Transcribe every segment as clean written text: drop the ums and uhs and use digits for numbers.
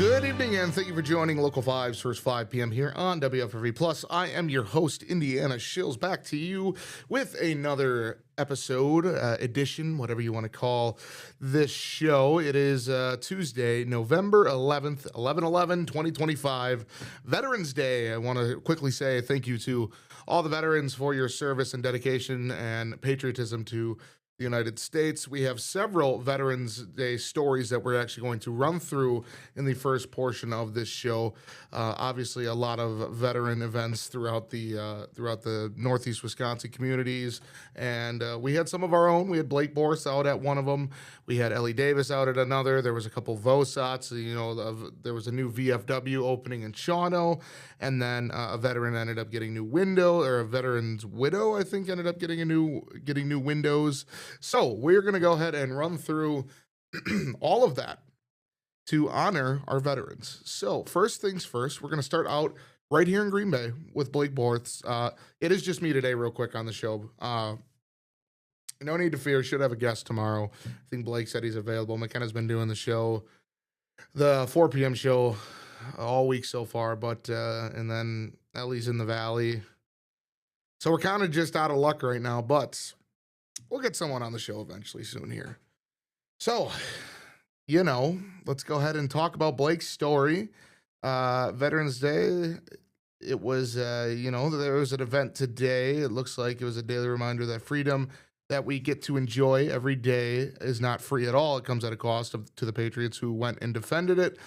Good evening, and thank you for joining Local 5's first 5 p.m. here on WFRV Plus. I am your host, Indiana Shills, back to you with another episode, edition, whatever you want to call this show. It is Tuesday, November 11th, 2025, Veterans Day. I want to quickly say thank you to all the veterans for your service and dedication and patriotism to the United States. We have several Veterans Day stories that we're actually going to run through in the first portion of this show. Obviously, a lot of veteran events throughout the Northeast Wisconsin communities, and we had some of our own. We had Blake Boris out at one of them. We had Ellie Davis out at another. There was a couple VOSATs. There was a new VFW opening in Shawano, and then a veteran ended up getting new window, or a veteran's widow, I think, ended up getting new windows. So we're going to go ahead and run through all of that to honor our veterans. So first things first, we're going to start out right here in Green Bay with Blake Borth. It is just me today real quick on the show. No need to fear. Should have a guest tomorrow. I think Blake said he's available. McKenna's been doing the show, the 4 p.m. show all week so far, but and then Ellie's in the Valley. So we're kind of just out of luck right now, but we'll get someone on the show eventually soon here. So, let's go ahead and talk about Blake's story. Veterans Day, it was, there was an event today. It looks like it was a daily reminder that freedom that we get to enjoy every day is not free at all. It comes at a cost to the patriots who went and defended it.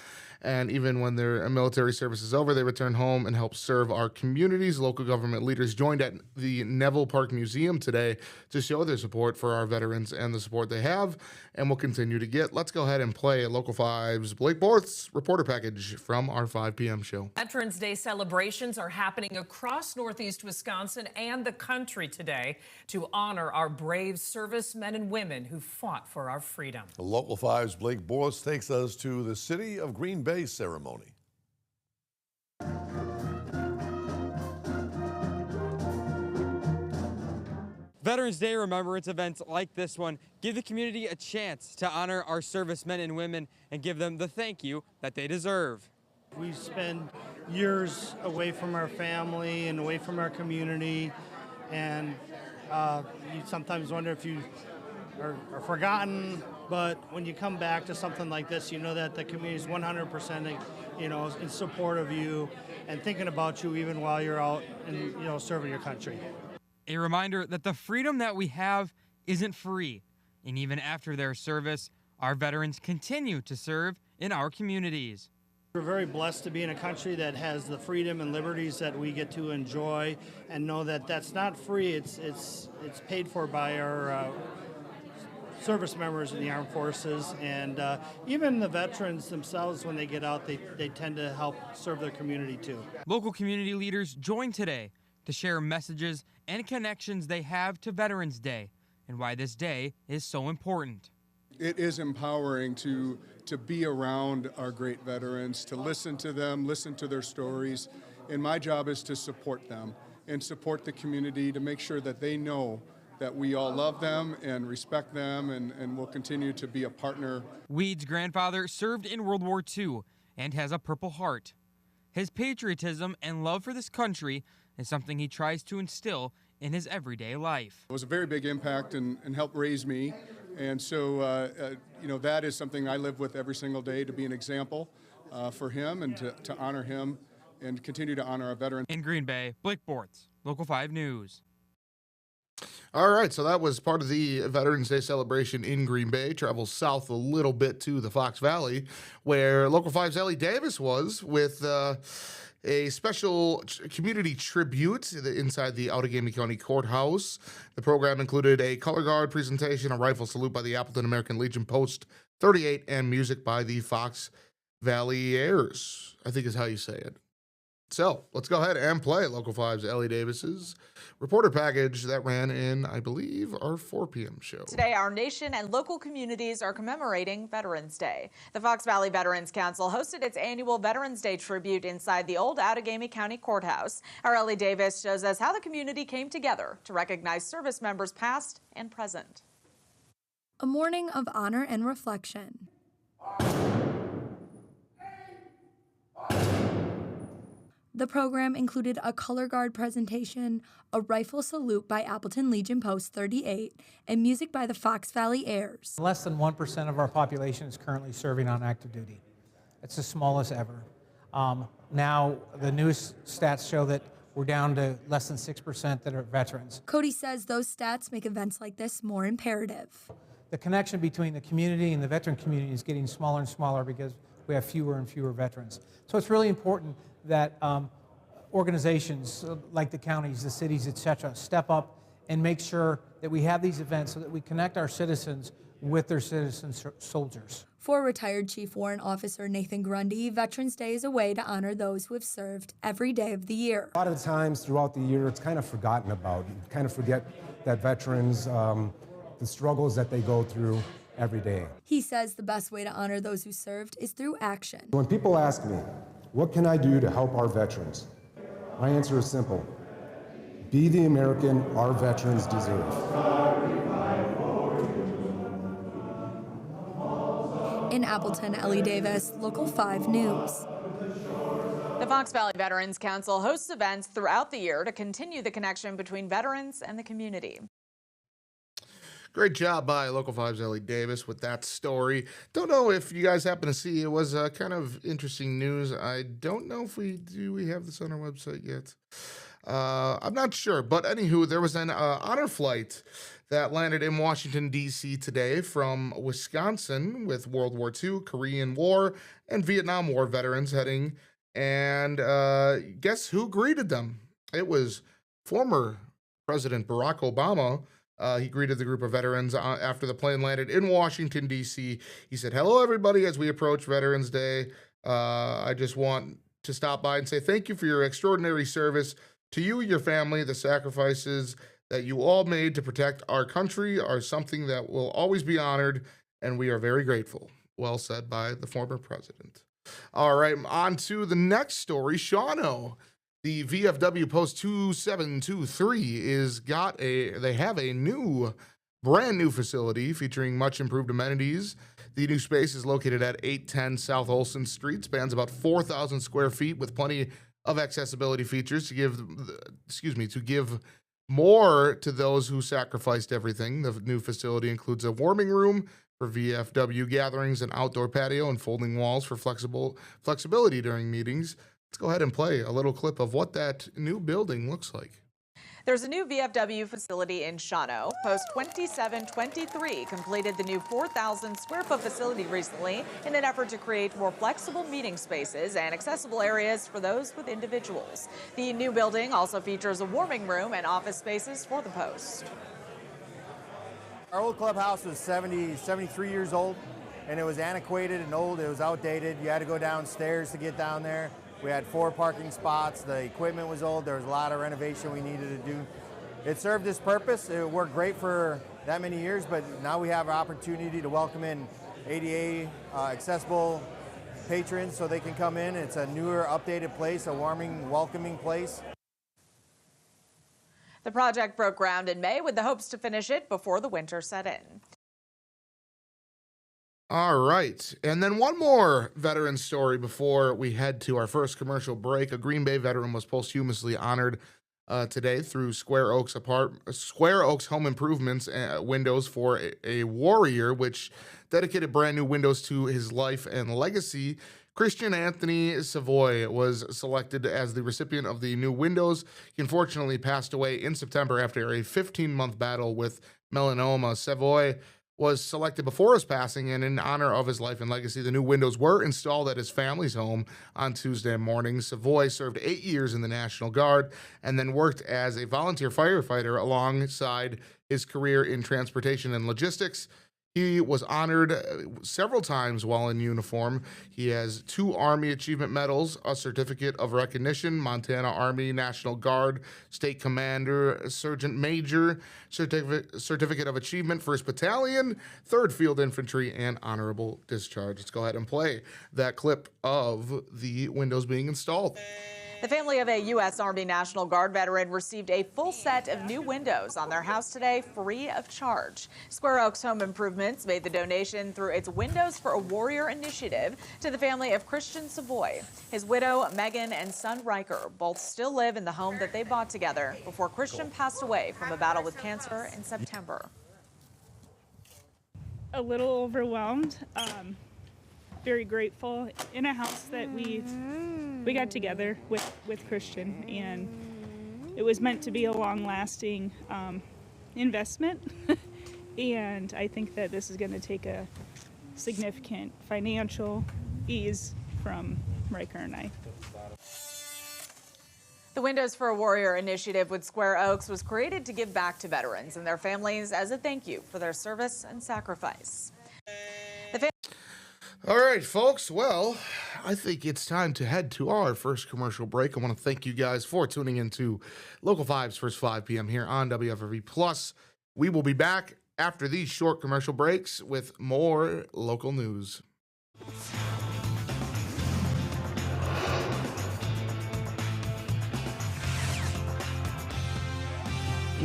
And even when their military service is over, they return home and help serve our communities. Local government leaders joined at the Neville Park Museum today to show their support for our veterans and the support they have and will continue to get. Let's go ahead and play Local 5's Blake Borth's reporter package from our 5 p.m. show. Veterans Day celebrations are happening across Northeast Wisconsin and the country today to honor our brave servicemen and women who fought for our freedom. Local 5's Blake Borth takes us to the city of Green Bay ceremony. Veterans Day remembrance events like this one give the community a chance to honor our servicemen and women and give them the thank you that they deserve. We spend years away from our family and away from our community, and you sometimes wonder if you are forgotten. But when you come back to something like this, you know that the community is 100%, in support of you and thinking about you even while you're out and, serving your country. A reminder that the freedom that we have isn't free. And even after their service, our veterans continue to serve in our communities. We're very blessed to be in a country that has the freedom and liberties that we get to enjoy, and know that that's not free. It's paid for by our service members in the armed forces, and even the veterans themselves, when they get out, they tend to help serve their community too. Local community leaders joined today to share messages and connections they have to Veterans Day and why this day is so important. It is empowering to be around our great veterans, to listen to them, listen to their stories, and my job is to support them and support the community to make sure that they know that we all love them and respect them and will continue to be a partner. Weed's grandfather served in World War II and has a Purple Heart. His patriotism and love for this country is something he tries to instill in his everyday life. It was a very big impact and helped raise me. And so, that is something I live with every single day, to be an example for him and to honor him and continue to honor our veterans. In Green Bay, Blake Borth, Local 5 News. All right, so that was part of the Veterans Day celebration in Green Bay. Travels south a little bit to the Fox Valley, where Local 5's Ellie Davis was with a special community tribute inside the Outagamie County Courthouse. The program included a color guard presentation, a rifle salute by the Appleton American Legion Post 38, and music by the Fox Valley Airs, I think is how you say it. So let's go ahead and play Local 5's Ellie Davis's reporter package that ran in, I believe, our 4 p.m. show. Today, our nation and local communities are commemorating Veterans Day. The Fox Valley Veterans Council hosted its annual Veterans Day tribute inside the old Outagamie County Courthouse. Our Ellie Davis shows us how the community came together to recognize service members past and present. A morning of honor and reflection. The program included a color guard presentation, a rifle salute by Appleton Legion Post 38, and music by the Fox Valley Airs. Less than 1% of our population is currently serving on active duty. It's the smallest ever. Now, the newest stats show that we're down to less than 6% that are veterans. Cody says those stats make events like this more imperative. The connection between the community and the veteran community is getting smaller and smaller because we have fewer and fewer veterans. So it's really important that organizations like the counties, the cities, et cetera, step up and make sure that we have these events so that we connect our citizens with their citizen soldiers. For retired Chief Warrant Officer Nathan Grundy, Veterans Day is a way to honor those who have served every day of the year. A lot of times throughout the year, it's kind of forgotten about. You kind of forget that veterans, the struggles that they go through every day. He says the best way to honor those who served is through action. When people ask me, what can I do to help our veterans? My answer is simple. Be the American our veterans deserve. In Appleton, Ellie Davis, Local 5 News. The Fox Valley Veterans Council hosts events throughout the year to continue the connection between veterans and the community. Great job by Local 5's Ellie Davis with that story. Don't know if you guys happen to see, it was kind of interesting news. I don't know if we have this on our website yet. I'm not sure, but anywho, there was an honor flight that landed in Washington, D.C. today from Wisconsin with World War II, Korean War, and Vietnam War veterans heading. And guess who greeted them? It was former President Barack Obama. He greeted the group of veterans after the plane landed in Washington, D.C. He said, "Hello, everybody, as we approach Veterans Day. I just want to stop by and say thank you for your extraordinary service. To you, your family, the sacrifices that you all made to protect our country are something that will always be honored, and we are very grateful." Well said by the former president. All right, on to the next story. Shawano. The VFW Post 2723 they have a brand new facility featuring much improved amenities. The new space is located at 810 South Olson Street, spans about 4,000 square feet with plenty of accessibility features to give more to those who sacrificed everything. The new facility includes a warming room for VFW gatherings, an outdoor patio, and folding walls for flexibility during meetings. Let's go ahead and play a little clip of what that new building looks like. There's a new VFW facility in Shawano. Post 2723 completed the new 4,000 square foot facility recently in an effort to create more flexible meeting spaces and accessible areas for those with individuals. The new building also features a warming room and office spaces for the Post. Our old clubhouse was 73 years old, and it was antiquated and old. It was outdated. You had to go downstairs to get down there. We had 4 parking spots. The equipment was old. There was a lot of renovation we needed to do. It served its purpose. It worked great for that many years, but now we have an opportunity to welcome in ADA accessible patrons so they can come in. It's a newer, updated place, a warming, welcoming place. The project broke ground in May with the hopes to finish it before the winter set in. All right. And then one more veteran story before we head to our first commercial break. A Green Bay veteran was posthumously honored today through Square Oaks Home Improvements windows for a warrior, which dedicated brand new windows to his life and legacy. Christian Anthony Savoy was selected as the recipient of the new windows. He unfortunately passed away in September after a 15-month battle with melanoma. Savoy was selected before his passing, and in honor of his life and legacy, the new windows were installed at his family's home on Tuesday morning. Savoy served 8 years in the National Guard and then worked as a volunteer firefighter alongside his career in transportation and logistics. He was honored several times while in uniform. He has 2 Army Achievement Medals, a Certificate of Recognition, Montana Army National Guard, State Commander, Sergeant Major, Certificate of Achievement, 1st Battalion, 3rd Field Infantry, and Honorable Discharge. Let's go ahead and play that clip of the windows being installed. The family of a U.S. Army National Guard veteran received a full set of new windows on their house today, free of charge. Square Oaks Home Improvements made the donation through its Windows for a Warrior initiative to the family of Christian Savoy. His widow, Megan, and son, Riker, both still live in the home that they bought together before Christian passed away from a battle with cancer in September. A little overwhelmed, very grateful in a house that we got together with Christian, and it was meant to be a long-lasting investment. And I think that this is going to take a significant financial ease from Riker and I. The Windows for a Warrior initiative with Square Oaks was created to give back to veterans and their families as a thank you for their service and sacrifice. All right, folks. Well, I think it's time to head to our first commercial break. I want to thank you guys for tuning into Local 5's first 5 p.m. here on WFRV Plus. We will be back after these short commercial breaks with more local news.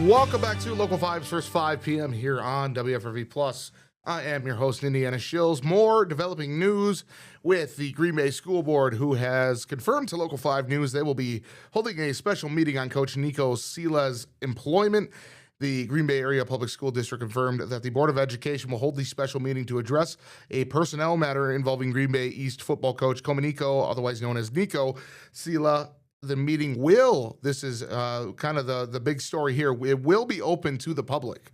Welcome back to Local 5's first 5 p.m. here on WFRV Plus. I am your host, Indiana Shills. More developing news with the Green Bay School Board, who has confirmed to Local 5 News they will be holding a special meeting on Coach Nico Sila's employment. The Green Bay Area Public School District confirmed that the Board of Education will hold the special meeting to address a personnel matter involving Green Bay East football coach Nico, otherwise known as Nico Sila. The meeting this is kind of the big story here, it will be open to the public.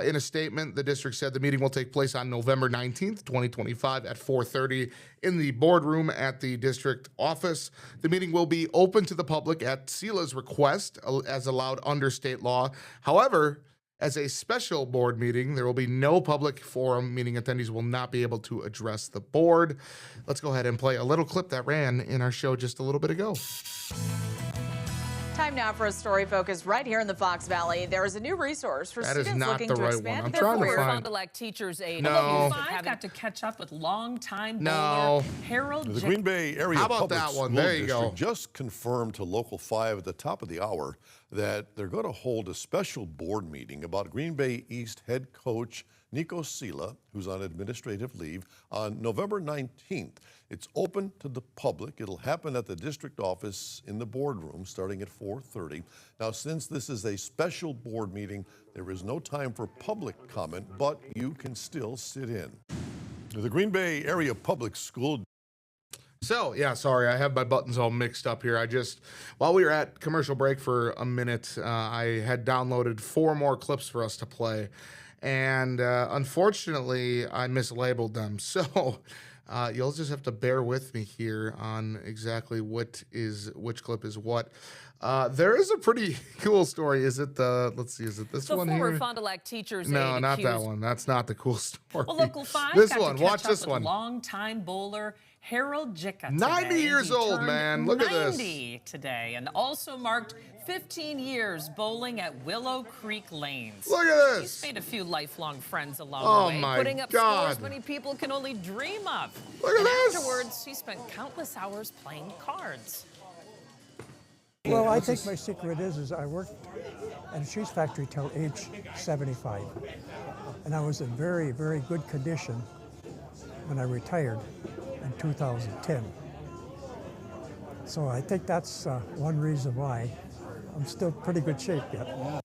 In a statement, the district said the meeting will take place on November 19th, 2025 at 4:30 in the boardroom at the district office. The meeting will be open to the public at Sila's request, as allowed under state law. However, as a special board meeting, there will be no public forum, meaning attendees will not be able to address the board. Let's go ahead and play a little clip that ran in our show just a little bit ago. Time now for a story focused right here in the Fox Valley. There is a new resource for students looking to expand their career. Fond to Elect Teachers Aid. No. I've got to catch up with longtime bowler Harold. The Green Bay Area How about Public that one? School There you District go. just confirmed to Local 5 at the top of the hour that they're going to hold a special board meeting about Green Bay East head coach Nico Sila, who's on administrative leave, on November 19th. It's open to the public. It'll happen at the district office in the boardroom starting at 4:30. Now, since this is a special board meeting, there is no time for public comment, but you can still sit in. The Green Bay Area Public School. So, yeah, sorry, I have my buttons all mixed up here. While we were at commercial break for a minute, I had downloaded 4 more clips for us to play. And unfortunately, I mislabeled them. So you'll just have to bear with me here on exactly which clip is what. There is a pretty cool story. Is it let's see, is it this one here? The former Fond du Lac Teachers No, Aid not that accused- one. That's not the cool story. Well, Local 5 This got one, to catch watch up this with one. longtime bowler Harold Jicka 90 today. years He old, turned man. Look at this. 90 today, and also marked 15 years bowling at Willow Creek Lanes. Look at this. He's made a few lifelong friends along Oh, the way, my putting up God. scores many people can only dream of. Look at and this. afterwards, he spent countless hours playing cards. Well, I think my secret is I worked at a cheese factory till age 75. And I was in very, very good condition when I retired in 2010. So I think that's one reason why I'm still pretty good shape yet.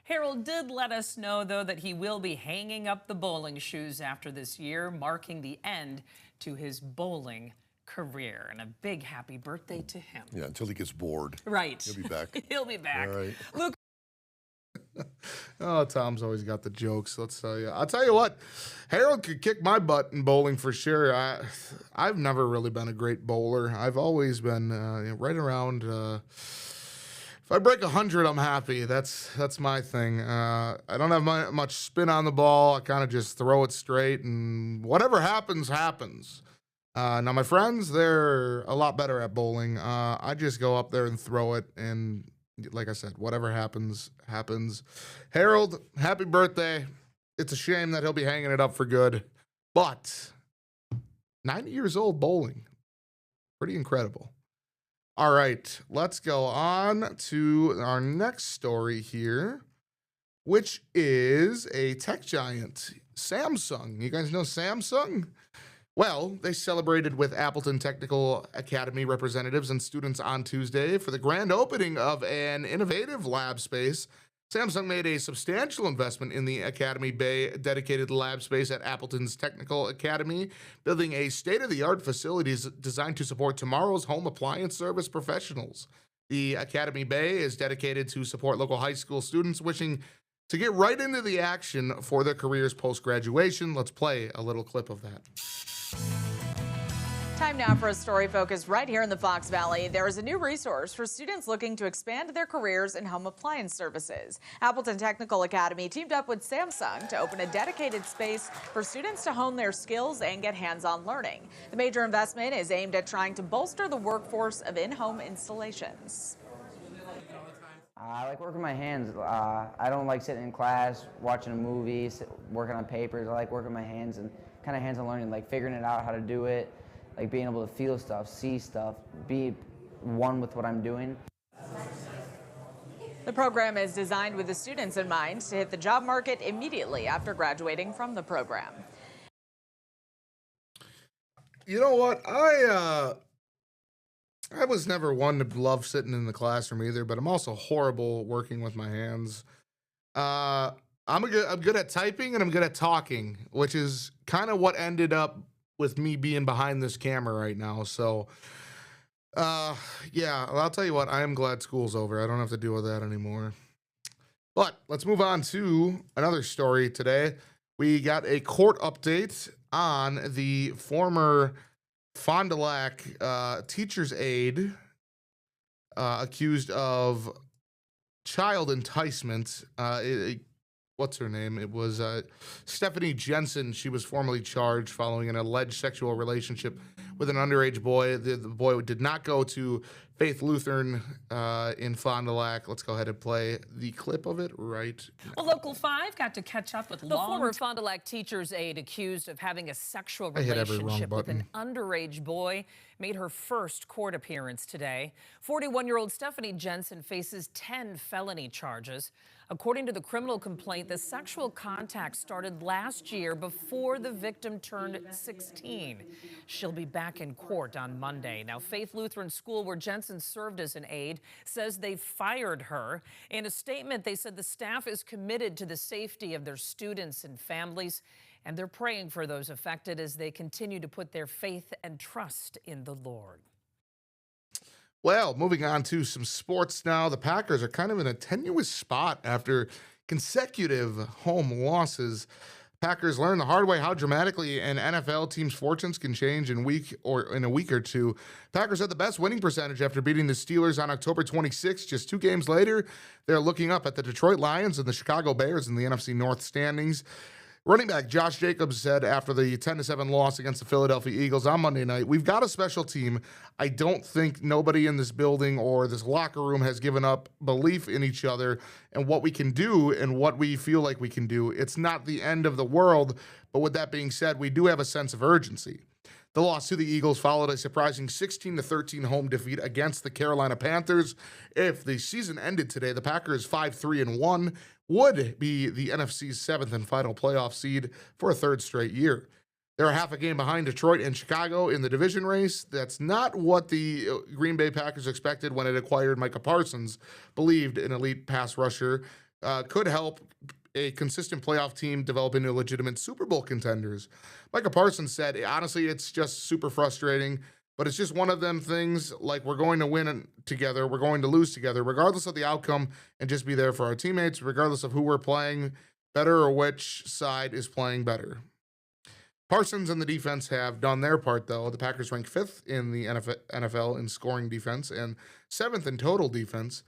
Harold did let us know, though, that he will be hanging up the bowling shoes after this year, marking the end to his bowling career. And a big happy birthday to him. Yeah, until he gets bored. Right. He'll be back. He'll be back. All right. Luke. Oh, Tom's always got the jokes. Let's tell you. I'll tell you what, Harold could kick my butt in bowling for sure. I've never really been a great bowler. I've always been right around. If I break 100, I'm happy. That's my thing. I don't have much spin on the ball. I kind of just throw it straight, and whatever happens, happens. Now, my friends, they're a lot better at bowling. I just go up there and throw it, and like I said, whatever happens, happens. Harold, happy birthday. It's a shame that he'll be hanging it up for good. But 90 years old bowling, pretty incredible. All right, let's go on to our next story here, which is a tech giant, Samsung. You guys know Samsung? Well, they celebrated with Appleton Technical Academy representatives and students on Tuesday for the grand opening of an innovative lab space. Samsung made a substantial investment in the Academy Bay dedicated lab space at Appleton's Technical Academy, building a state-of-the-art facilities designed to support tomorrow's home appliance service professionals. The Academy Bay is dedicated to support local high school students wishing to get right into the action for their careers post-graduation. Let's play a little clip of that. Time now for a story focused right here in the Fox Valley. There is a new resource for students looking to expand their careers in home appliance services. Appleton Technical Academy teamed up with Samsung to open a dedicated space for students to hone their skills and get hands-on learning. The major investment is aimed at trying to bolster the workforce of in-home installations. I like working my hands. I don't like sitting in class, watching a movie, working on papers. I like working my hands and kind of hands-on learning, like figuring it out how to do it, like being able to feel stuff, see stuff, be one with what I'm doing. The program is designed with the students in mind to hit the job market immediately after graduating from the program. You know what? I was never one to love sitting in the classroom either, but I'm also horrible working with my hands. I'm good at typing and I'm good at talking, which is kind of what ended up with me being behind this camera right now. So, yeah, I'll tell you what, I am glad school's over. I don't have to deal with that anymore. But let's move on to another story today. We got a court update on the former Fond du Lac teacher's aide accused of child enticement. What's her name? It was Stephanie Jensen. She was formally charged following an alleged sexual relationship with an underage boy. The boy did not go to Faith Lutheran in Fond du Lac. Let's go ahead and play the clip of it right now. Well, Local 5 got to catch up with the former Fond du Lac teacher's aide accused of having a sexual relationship with an underage boy made her first court appearance today. 41-year-old Stephanie Jensen faces 10 felony charges. According to the criminal complaint, the sexual contact started last year before the victim turned 16. She'll be back in court on Monday. Now, Faith Lutheran School, where Jensen served as an aide, says they fired her. In a statement, they said the staff is committed to the safety of their students and families, and they're praying for those affected as they continue to put their faith and trust in the Lord. Well, moving on to some sports now. The Packers are kind of in a tenuous spot after consecutive home losses. Packers learned the hard way how dramatically an NFL team's fortunes can change in a week or two. Packers had the best winning percentage after beating the Steelers on October 26th. Just 2 games later, they're looking up at the Detroit Lions and the Chicago Bears in the NFC North standings. Running back Josh Jacobs said after the 10-7 loss against the Philadelphia Eagles on Monday night, "We've got a special team. I don't think nobody in this building or this locker room has given up belief in each other and what we can do and what we feel like we can do. It's not the end of the world, but with that being said, we do have a sense of urgency." The loss to the Eagles followed a surprising 16-13 home defeat against the Carolina Panthers. If the season ended today, the Packers 5-3-1 would be the NFC's 7th and final playoff seed for a 3rd straight year. They're a half a game behind Detroit and Chicago in the division race. That's not what the Green Bay Packers expected when it acquired Micah Parsons, believed an elite pass rusher could help a consistent playoff team develop into legitimate Super Bowl contenders. Micah Parsons said, "Honestly, it's just super frustrating, but it's just one of them things, like we're going to win together, we're going to lose together, regardless of the outcome, and just be there for our teammates, regardless of who we're playing better or which side is playing better." Parsons and the defense have done their part, though. The Packers rank 5th in the NFL in scoring defense and 7th in total defense.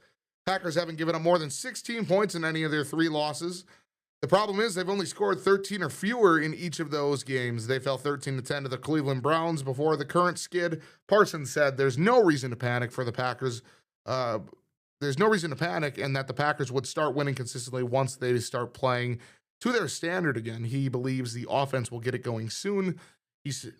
Packers haven't given up more than 16 points in any of their 3 losses. The problem is they've only scored 13 or fewer in each of those games. They fell 13-10 to the Cleveland Browns before the current skid. Parsons said there's no reason to panic for the Packers. There's no reason to panic, and that the Packers would start winning consistently once they start playing to their standard again. He believes the offense will get it going soon.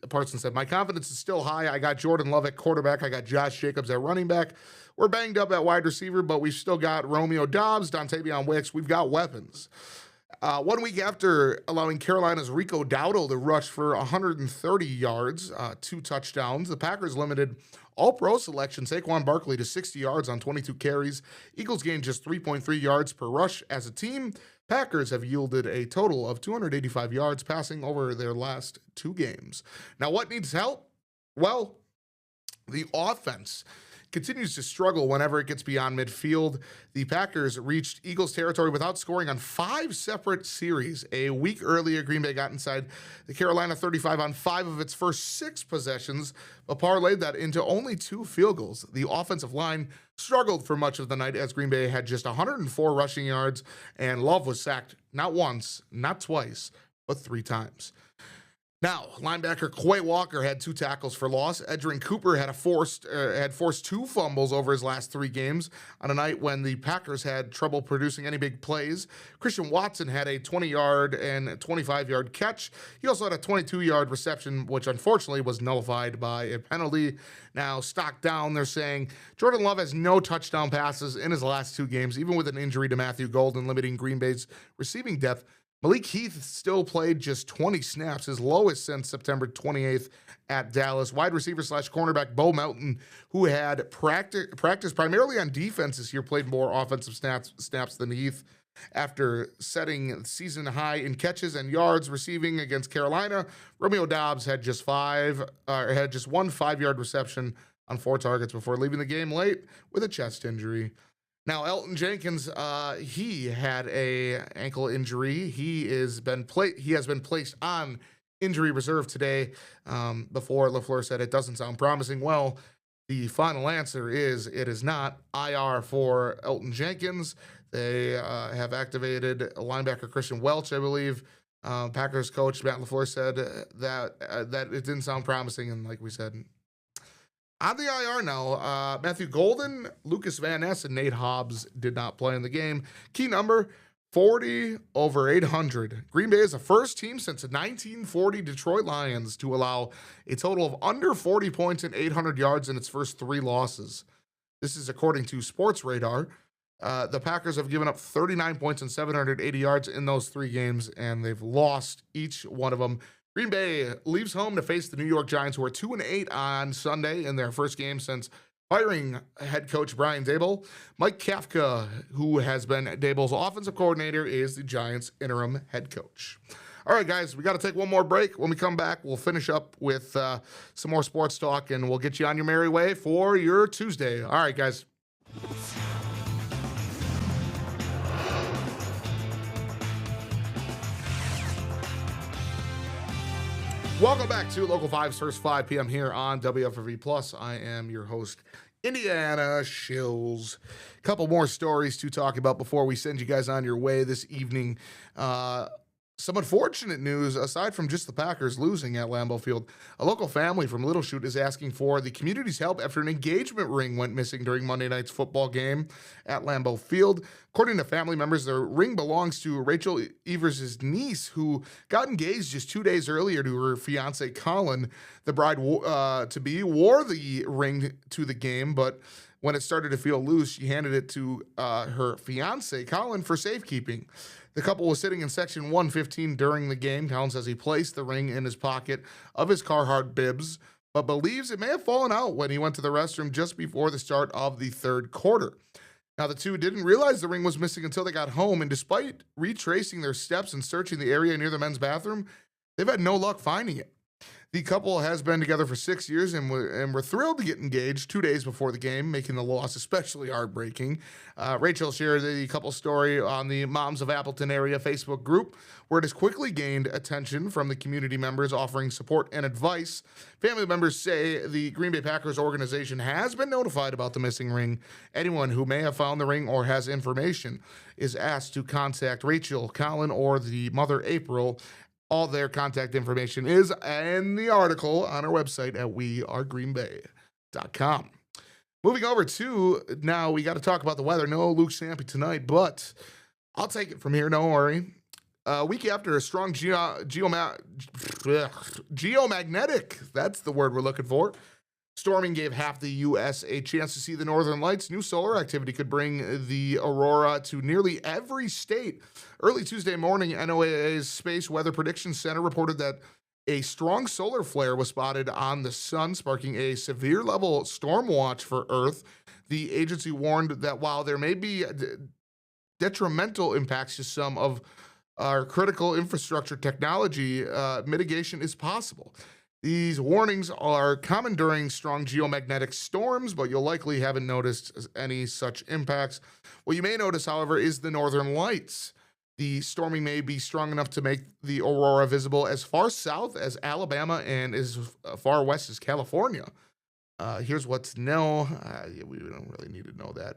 Parson said, my confidence is still high. I got Jordan Love at quarterback. I got Josh Jacobs at running back. We're banged up at wide receiver, but we've still got Romeo Dobbs, Dontavion Wicks. We've got weapons. 1 week after allowing Carolina's Rico Dowdle to rush for 130 yards, 2 touchdowns, the Packers limited All-Pro selection Saquon Barkley to 60 yards on 22 carries. Eagles gained just 3.3 yards per rush as a team. Packers have yielded a total of 285 yards passing over their last 2 games. Now, what needs help? Well, the offense continues to struggle whenever it gets beyond midfield. The Packers reached Eagles territory without scoring on 5 separate series. A week earlier, Green Bay got inside the Carolina 35 on 5 of its first 6 possessions, but parlayed that into only 2 field goals. The offensive line struggled for much of the night as Green Bay had just 104 rushing yards, and Love was sacked not once, not twice, but 3 times. Now, linebacker Quay Walker had 2 tackles for loss. Edgerrin Cooper had forced 2 fumbles over his last 3 games on a night when the Packers had trouble producing any big plays. Christian Watson had a 20-yard and 25-yard catch. He also had a 22-yard reception, which unfortunately was nullified by a penalty. Now, stock down, they're saying Jordan Love has no touchdown passes in his last 2 games, even with an injury to Matthew Golden limiting Green Bay's receiving depth. Malik Heath still played just 20 snaps, his lowest since September 28th at Dallas. Wide receiver / cornerback Bo Melton, who had practiced primarily on defense this year, played more offensive snaps than Heath. After setting season high in catches and yards receiving against Carolina, Romeo Dobbs had just 1 5-yard reception on 4 targets before leaving the game late with a chest injury. Now, Elton Jenkins, he had a ankle injury. He has been placed on injury reserve today. Before LaFleur said it doesn't sound promising. Well, the final answer is it is not. IR for Elton Jenkins. They have activated linebacker Christian Welch, I believe. Packers coach Matt LaFleur said that it didn't sound promising, and like we said, on the IR now, Matthew Golden, Lucas Van Ness, and Nate Hobbs did not play in the game. Key number, 40 over 800. Green Bay is the first team since the 1940 Detroit Lions to allow a total of under 40 points and 800 yards in its first 3 losses. This is according to Sports Radar. The Packers have given up 39 points and 780 yards in those 3 games, and they've lost each one of them. Green Bay leaves home to face the New York Giants, who are 2-8 on Sunday in their first game since firing head coach Brian Daboll. Mike Kafka, who has been Daboll's offensive coordinator, is the Giants' interim head coach. All right, guys, we got to take one more break. When we come back, we'll finish up with some more sports talk, and we'll get you on your merry way for your Tuesday. All right, guys. Welcome back to Local 5's first 5 p.m. here on WFRV Plus. I am your host, Indiana Shills. A couple more stories to talk about before we send you guys on your way this evening. Some unfortunate news, aside from just the Packers losing at Lambeau Field. A local family from Little Chute is asking for the community's help after an engagement ring went missing during Monday night's football game at Lambeau Field. According to family members, the ring belongs to Rachel Evers' niece, who got engaged just 2 days earlier to her fiancé, Colin. The bride-to-be wore the ring to the game, but when it started to feel loose, she handed it to her fiancé, Colin, for safekeeping. The couple was sitting in section 115 during the game. Colin says he placed the ring in his pocket of his Carhartt bibs, but believes it may have fallen out when he went to the restroom just before the start of the 3rd quarter. Now, the two didn't realize the ring was missing until they got home, and despite retracing their steps and searching the area near the men's bathroom, they've had no luck finding it. The couple has been together for 6 years and were thrilled to get engaged 2 days before the game, making the loss especially heartbreaking. Rachel shared the couple story on the Moms of Appleton area Facebook group, where it has quickly gained attention from the community members offering support and advice. Family members say the Green Bay Packers organization has been notified about the missing ring. Anyone who may have found the ring or has information is asked to contact Rachel, Colin, or the mother, April. All their contact information is in the article on our website at wearegreenbay.com. Moving over to now, we got to talk about the weather. No Luke Sampe tonight, but I'll take it from here. Don't worry. A week after a strong geomagnetic, that's the word we're looking for, storming gave half the U.S. a chance to see the northern lights. New solar activity could bring the aurora to nearly every state. Early Tuesday morning, NOAA's Space Weather Prediction Center reported that a strong solar flare was spotted on the sun, sparking a severe level storm watch for Earth. The agency warned that while there may be detrimental impacts to some of our critical infrastructure technology, mitigation is possible. These warnings are common during strong geomagnetic storms, but you'll likely haven't noticed any such impacts. What you may notice, however, is the northern lights. The storming may be strong enough to make the aurora visible as far south as Alabama and as far west as California. Here's what to know. We don't really need to know that.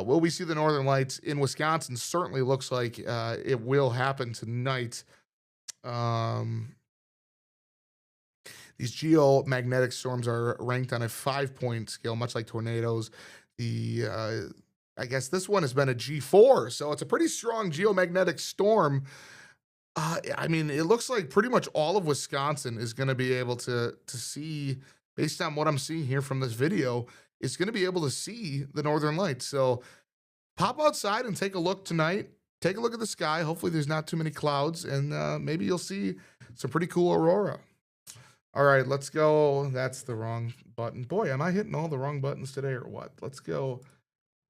Will we see the northern lights in Wisconsin? Certainly looks like it will happen tonight. These geomagnetic storms are ranked on a 5-point scale, much like tornadoes. I guess this one has been a G4, so it's a pretty strong geomagnetic storm. I mean, it looks like pretty much all of Wisconsin is going to be able to see, based on what I'm seeing here from this video, is going to be able to see the northern lights. So pop outside and take a look tonight. Take a look at the sky. Hopefully there's not too many clouds, and maybe you'll see some pretty cool aurora. All right, let's go. That's the wrong button. Boy, am I hitting all the wrong buttons today or what? Let's go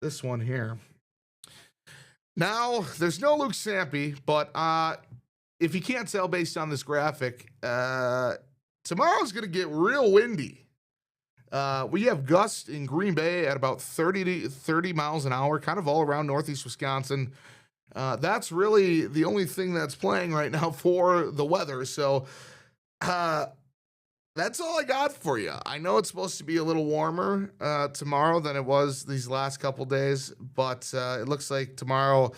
this one here. Now, there's no Luke Sampe, but if you can't tell based on this graphic, tomorrow's going to get real windy. We have gusts in Green Bay at about 30 miles an hour, kind of all around northeast Wisconsin. That's really the only thing that's playing right now for the weather. So that's all I got for you. I know it's supposed to be a little warmer tomorrow than it was these last couple days, but it looks like tomorrow,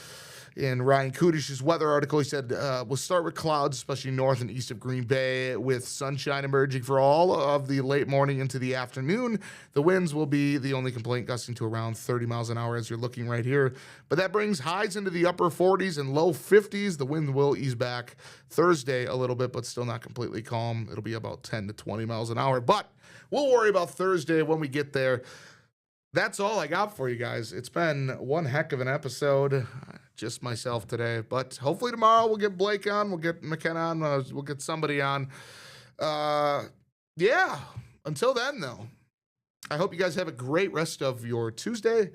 in Ryan Kudish's weather article, he said, we'll start with clouds, especially north and east of Green Bay, with sunshine emerging for all of the late morning into the afternoon. The winds will be the only complaint, gusting to around 30 miles an hour as you're looking right here. But that brings highs into the upper 40s and low 50s. The wind will ease back Thursday a little bit, but still not completely calm. It'll be about 10 to 20 miles an hour. But we'll worry about Thursday when we get there. That's all I got for you guys. It's been one heck of an episode. Just myself today, but hopefully tomorrow we'll get Blake on, we'll get McKenna on, we'll get somebody on. Yeah, until then though, I hope you guys have a great rest of your Tuesday,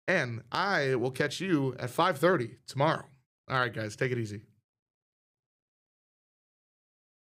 and I will catch you at 5:30 tomorrow. All right, guys, take it easy.